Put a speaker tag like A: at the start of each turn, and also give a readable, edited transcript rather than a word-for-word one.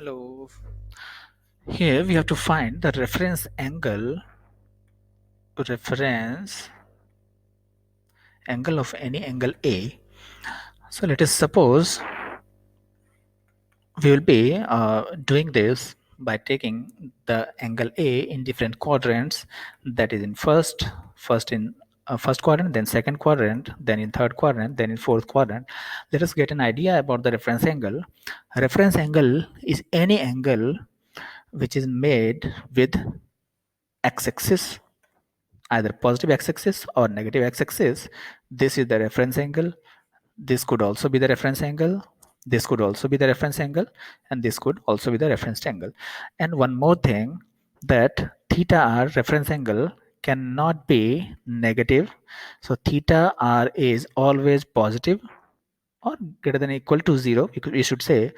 A: Hello. Here we have to find the reference angle of any angle A. So let us suppose we will be doing this by taking the angle A in different quadrants, that is in first quadrant, then second quadrant, then in third quadrant, then in fourth quadrant. Let us get an idea about the reference angle. Reference angle is any angle which is made with x-axis, either positive x-axis or negative x-axis. This is the reference angle. This could also be the reference angle. This could also be the reference angle, and this could also be the reference angle. And one more thing, that theta r reference angle cannot be negative. So theta r is always positive or greater than or equal to 0. We should say